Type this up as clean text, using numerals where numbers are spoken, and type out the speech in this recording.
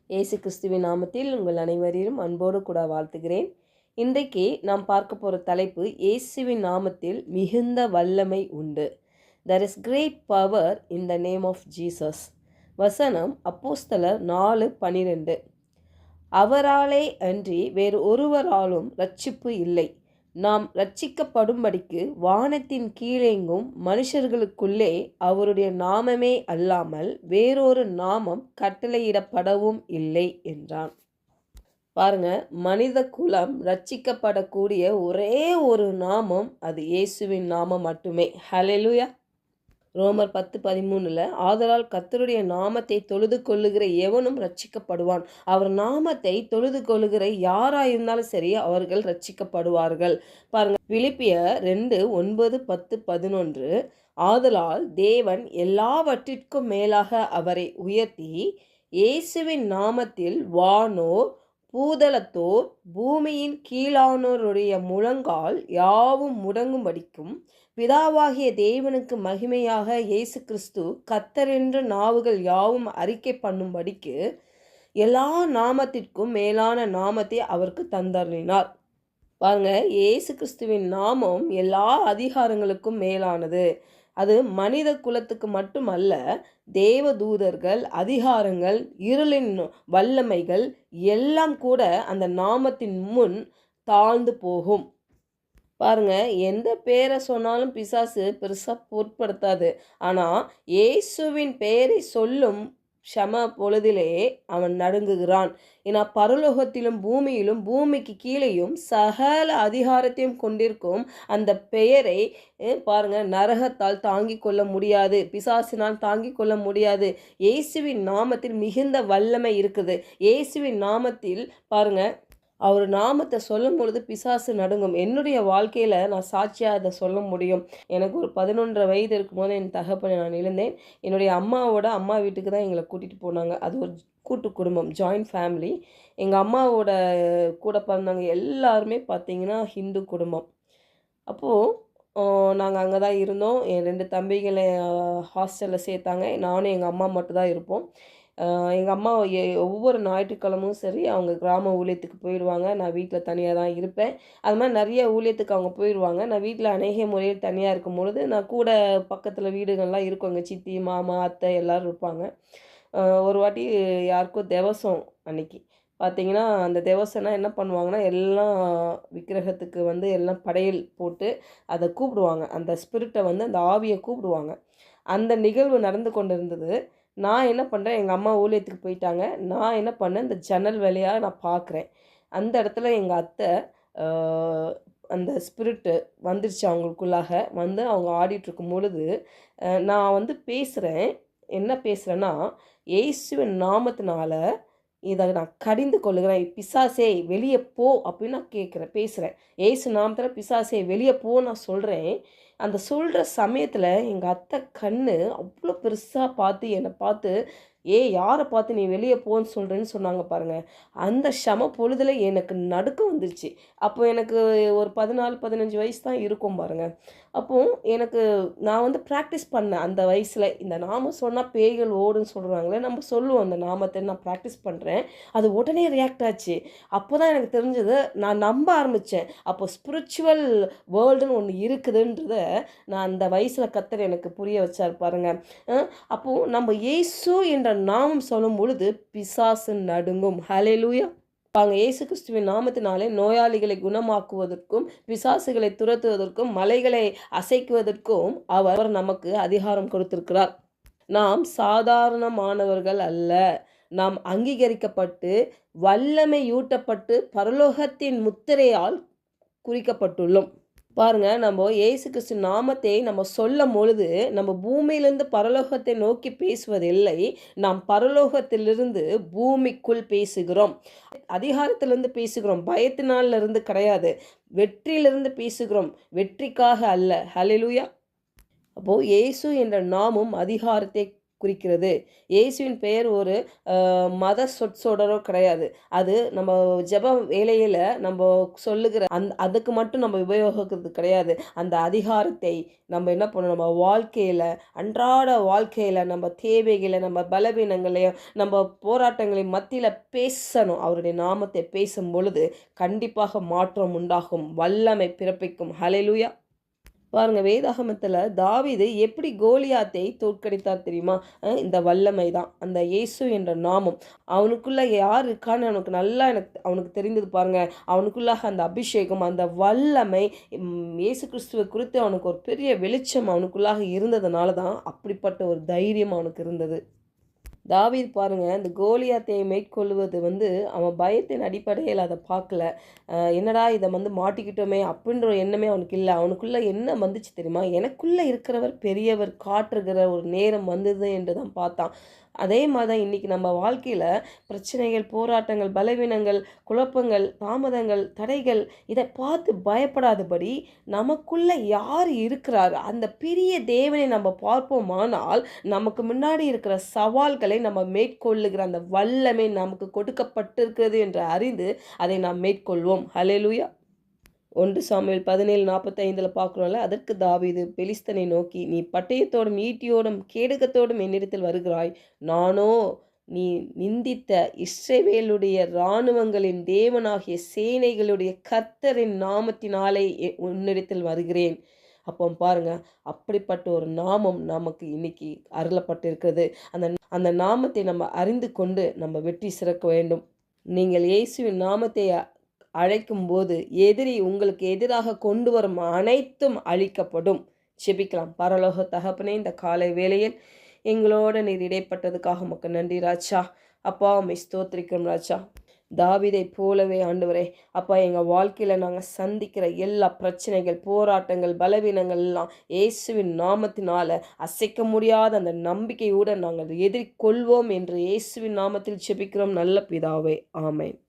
இயேசு கிறிஸ்துவின் நாமத்தில் உங்கள் அனைவரையும் அன்போடு கூட வாழ்த்துகிறேன். இன்றைக்கு நாம் பார்க்க போகிற தலைப்பு, இயேசுவின் நாமத்தில் மிகுந்த வல்லமை உண்டு. There is great power in the name of Jesus. வசனம் அப்போஸ்தலர் 4:12. அவராலே அன்றி வேறு ஒருவராலும் இரட்சிப்பு இல்லை. நாம் இரட்சிக்கப்படும்படிக்கு வானத்தின் கீழெங்கும் மனுஷர்களுக்குள்ளே அவருடைய நாமமே அல்லாமல் வேறொரு நாமம் கட்டளையிடப்படவும் இல்லை என்றான். பாருங்க, மனித குலம் இரட்சிக்கப்படக்கூடிய ஒரே ஒரு நாமம், அது இயேசுவின் நாமம் மட்டுமே. ஹல்லேலூயா. ரோமர் 10:13 ஆதலால் கர்த்தருடைய நாமத்தை தொழுது கொள்ளுகிற எவனும் ரட்சிக்கப்படுவான். அவர் நாமத்தை தொழுது கொள்ளுகிற யாராயிருந்தாலும் சரி, அவர்கள் ரட்சிக்கப்படுவார்கள். பாருங்க, பிலிப்பியர் 2:9, 10, 11 ஆதலால் தேவன் எல்லாவற்றிற்கும் மேலாக அவரை உயர்த்தி இயேசுவின் நாமத்தில் வானோர் பூதலத்தோர் பூமியின் கீழானோருடைய முழங்கால் யாவும் முடங்கும்படிக்கும் பிதாவாகிய தேவனுக்கு மகிமையாக இயேசு கிறிஸ்து கர்த்தரென்ற நாவுகள் யாவும் அறிக்கை பண்ணும்படிக்கு எல்லா நாமத்திற்கும் மேலான நாமத்தை அவருக்கு தந்தருளினார். பாருங்க, இயேசு கிறிஸ்துவின் நாமம் எல்லா அதிகாரங்களுக்கும் மேலானது. அது மனித குலத்துக்கு மட்டுமல்ல, தேவதூதர்கள், அதிகாரங்கள், இருளின் வல்லமைகள் எல்லாம் கூட அந்த நாமத்தின் முன் தாழ்ந்து போகும். பாருங்க, எந்த பேரை சொன்னாலும் பிசாசு பெருசாக பொருட்படுத்தாது. ஆனால் இயேசுவின் பெயரை சொல்லும் பொழுதிலே அவன் நடுங்குகிறான். ஏன்னா பரலோகத்திலும் பூமியிலும் பூமிக்கு கீழேயும் சகல அதிகாரத்தையும் கொண்டிருக்கும் அந்த பெயரை பாருங்க, நரகத்தால் தாங்கிக் கொள்ள முடியாது, பிசாசினால் தாங்கிக் கொள்ள முடியாது. இயேசுவின் நாமத்தில் மிகுந்த வல்லமை இருக்குது. இயேசுவின் நாமத்தில் பாருங்க, அவர் நாமத்தை சொல்லும் பொழுது பிசாசு நடுங்கும். என்னுடைய வாழ்க்கையில் நான் சாட்சியாக அதை சொல்ல முடியும். எனக்கு ஒரு 11 வயது இருக்கும்போது என் தகப்பனை நான் இழந்தேன். என்னுடைய அம்மா வீட்டுக்கு தான் எங்களை கூட்டிகிட்டு போனாங்க. அது ஒரு கூட்டு குடும்பம், ஜாயிண்ட் ஃபேமிலி. எங்கள் அம்மாவோட கூட பிறந்தவங்க எல்லாருமே பார்த்திங்கன்னா ஹிந்து குடும்பம். அப்போது நாங்கள் அங்கே தான் இருந்தோம். என் 2 தம்பிகளை ஹாஸ்டலில் சேர்த்தாங்க. நானும் எங்கள் அம்மா மட்டும் தான் இருப்போம். எங்கள் அம்மா ஒவ்வொரு ஞாயிற்றுக்கிழமும் சரி அவங்க கிராம ஊழியத்துக்கு போயிடுவாங்க. நான் வீட்டில் தனியாக தான் இருப்பேன். அது மாதிரி நிறைய ஊழியத்துக்கு அவங்க போயிடுவாங்க. நான் வீட்டில் அநேக முறையில் தனியாக இருக்கும் பொழுது நான் கூட பக்கத்தில் வீடுகள்லாம் இருக்கும். எங்கள் சித்தி, மாமா, அத்தை எல்லோரும் இருப்பாங்க. ஒரு வாட்டி யாருக்கும் திவசம் அன்னைக்கு பார்த்திங்கன்னா, அந்த திவசம்னா என்ன பண்ணுவாங்கன்னா, எல்லாம் விக்கிரகத்துக்கு எல்லாம் படையல் போட்டு அதை கூப்பிடுவாங்க. அந்த ஸ்பிரிட்டை அந்த ஆவியை கூப்பிடுவாங்க. அந்த நிகழ்வு நடந்து கொண்டு இருந்தது. நான் என்ன பண்ணுறேன், எங்கள் அம்மா ஊழியத்துக்கு போயிட்டாங்க. நான் என்ன பண்ணேன், இந்த ஜன்னல் வழியாக நான் பார்க்குறேன். அந்த இடத்துல எங்கள் அத்தை அந்த ஸ்பிரிட்டு வந்துருச்சு அவங்களுக்குள்ளாக. அவங்க ஆடிட்டுருக்கும் பொழுது நான் பேசுகிறேன். என்ன பேசுகிறேன்னா, இயேசுவின் நாமத்தினால இதை நான் கடிந்து கொள்ளுகிறேன். பிசாசே வெளியே போ அப்படின்னு நான் பேசுகிறேன். இயேசு நாமத்தில் பிசாசே வெளியே போ நான் சொல்கிறேன். அந்த சொல்கிற சமயத்தில் எங்கள் அத்தை கண்ணு அவ்வளோ பெருசாக பார்த்து என்னை பார்த்து, யாரை பார்த்து நீ வெளியே போன்னு சொல்கிறேன்னு சொன்னாங்க பாருங்கள். அந்த பொழுதில் எனக்கு நடுக்கம் வந்துருச்சு. அப்போ எனக்கு ஒரு 14-15 வயசு தான் இருக்கும் பாருங்கள். அப்போது எனக்கு நான் ப்ராக்டிஸ் பண்ணேன் அந்த வயசில். இந்த நாமம் சொன்னால் பேய்கள் ஓடுன்னு சொல்கிறாங்களே, நம்ம சொல்லுவோம் அந்த நாமத்தை. நான் ப்ராக்டிஸ் பண்ணுறேன். அது உடனே ரியாக்ட் ஆச்சு. அப்போ தான் எனக்கு தெரிஞ்சது, நான் நம்ப ஆரம்பித்தேன். அப்போ ஸ்பிரிச்சுவல் வேர்ல்டுன்னு ஒன்று இருக்குதுன்றத நான் அந்த வயசில் கர்த்தர் எனக்கு புரிய வச்சார் பாருங்கள். அப்போது நம்ம இயேசு என்ற நாமம் சொல்லும் பொழுது பிசாசு நடுங்கும். ஹல்லேலூயா. இயேசு கிறிஸ்துவின் நாமத்தினாலே நோயாளிகளை குணமாக்குவதற்கும் பிசாசுகளை துரத்துவதற்கும் மலைகளை அசைக்குவதற்கும் அவர் நமக்கு அதிகாரம் கொடுத்திருக்கிறார். நாம் சாதாரணமானவர்கள் அல்ல. நாம் அங்கீகரிக்கப்பட்டு வல்லமையூட்டப்பட்டு பரலோகத்தின் முத்திரையால் குறிக்கப்பட்டுள்ளோம். பாருங்க, நம்ம இயேசு கிறிஸ்து நாமத்தை நம்ம சொல்லும் பொழுது நம்ம பூமியிலிருந்து பரலோகத்தை நோக்கி பேசுவதில்லை. நாம் பரலோகத்திலிருந்து பூமிக்குள் பேசுகிறோம். அதிகாரத்திலிருந்து பேசுகிறோம். பயத்தினாலிருந்து கிடையாது, வெற்றியிலிருந்து பேசுகிறோம். வெற்றிக்காக அல்ல. ஹல்லேலூயா. அப்போது இயேசு என்ற நாமம் அதிகாரத்தை குறிக்கிறது. இயேசுவின் பெயர் ஒரு மத சொற்றொடரோ கிடையாது. அது நம்ம ஜெப வேளையில நம்ம சொல்லுகிற அதுக்கு மட்டும் நம்ம உபயோகிக்கிறது கிடையாது. அந்த அதிகாரத்தை நம்ம என்ன பண்ணணும், நம்ம வாழ்க்கையில, அன்றாட வாழ்க்கையில, நம்ம தேவைகளை, நம்ம பலவீனங்களையும், நம்ம போராட்டங்களின் மத்தியில பேசணும். அவருடைய நாமத்தை பேசும் பொழுது கண்டிப்பாக மாற்றம் உண்டாகும், வல்லமை பிறப்பிக்கும். ஹல்லேலூயா. பாருங்க, வேதாகமத்தில் தாவீது எப்படி கோலியாத்தை தோற்கடித்தார் தெரியுமா? இந்த வல்லமை தான், அந்த இயேசு என்ற நாமம். அவனுக்குள்ள யார் இருக்கான்னு அவனுக்கு தெரிந்தது பாருங்க. அவனுக்குள்ளாக அந்த அபிஷேகம், அந்த வல்லமை, இயேசு கிறிஸ்துவை குறித்து அவனுக்கு ஒரு பெரிய வெளிச்சம் அவனுக்குள்ளாக இருந்ததுனால தான் அப்படிப்பட்ட ஒரு தைரியம் அவனுக்கு இருந்தது. தாவீது பாருங்க, இந்த கோலியாத்தை மேற்கொள்வது அவன் பயத்தின் அடிப்படையில் அதை பார்க்கல. என்னடா இதை மாட்டிக்கிட்டோமே அப்படின்ற ஒரு எண்ணமே அவனுக்கு இல்லை. அவனுக்குள்ள என்ன வந்துச்சு தெரியுமா? எனக்குள்ள இருக்கிறவர் பெரியவர் காட்டுகிற ஒரு நேரம் வந்தது என்று தான் பார்த்தான். அதே மாதிரி தான் இன்றைக்கி நம்ம வாழ்க்கையில் பிரச்சனைகள், போராட்டங்கள், பலவீனங்கள், குழப்பங்கள், தாமதங்கள், தடைகள், இதை பார்த்து பயப்படாதபடி நமக்குள்ள யார் இருக்கிறார் அந்த பெரிய தேவனை நம்ம பார்ப்போமானால் நமக்கு முன்னாடி இருக்கிற சவால்களை நம்ம மேற்கொள்ளுகிற அந்த வல்லமை நமக்கு கொடுக்கப்பட்டிருக்கிறது என்று அறிந்து அதை நாம் மேற்கொள்வோம். ஹல்லேலூயா. 1 சாமுவேல் 17:45 பார்க்குறோம்ல. அதற்கு தாவீது பெலிஸ்தனை நோக்கி, நீ பட்டயத்தோடும் ஈட்டியோடும் கேடகத்தோடும் என்னிடத்தில் வருகிறாய், நானோ நீ நிந்தித்த இஸ்ரவேலுடைய இராணுவங்களின் தேவனாகிய சேனைகளுடைய கர்த்தரின் நாமத்தினாலே உன்னிடத்தில் வருகிறேன். அப்போ பாருங்க, அப்படிப்பட்ட ஒரு நாமம் நமக்கு இன்னைக்கு அருளப்பட்டிருக்கிறது. அந்த நாமத்தை நம்ம அறிந்து கொண்டு நம்ம வெற்றி சிறக்க வேண்டும். நீங்கள் இயேசுவின் நாமத்தை அழைக்கும்போது எதிரி உங்களுக்கு எதிராக கொண்டு வரும் அனைத்தும் அழிக்கப்படும். ஜெபிக்கலாம். பரலோக தகப்பனே, இந்த காலை வேளையில் எங்களோட நீர் இடைப்பட்டதுக்காக உமக்கு நன்றி ராஜா. அப்பா, உம்மை ஸ்தோத்திரிக்கிறோம் ராஜா. தாவீதை போலவே ஆண்டவரே, அப்பா, எங்கள் வாழ்க்கையில் நாங்கள் சந்திக்கிற எல்லா பிரச்சனைகள், போராட்டங்கள், பலவீனங்கள் எல்லாம் இயேசுவின் நாமத்தினால அசைக்க முடியாத அந்த நம்பிக்கையுடன் நாங்கள் எதிர்கொள்வோம் என்று இயேசுவின் நாமத்தில் ஜெபிக்கிறோம் நல்ல பிதாவே. ஆமென்.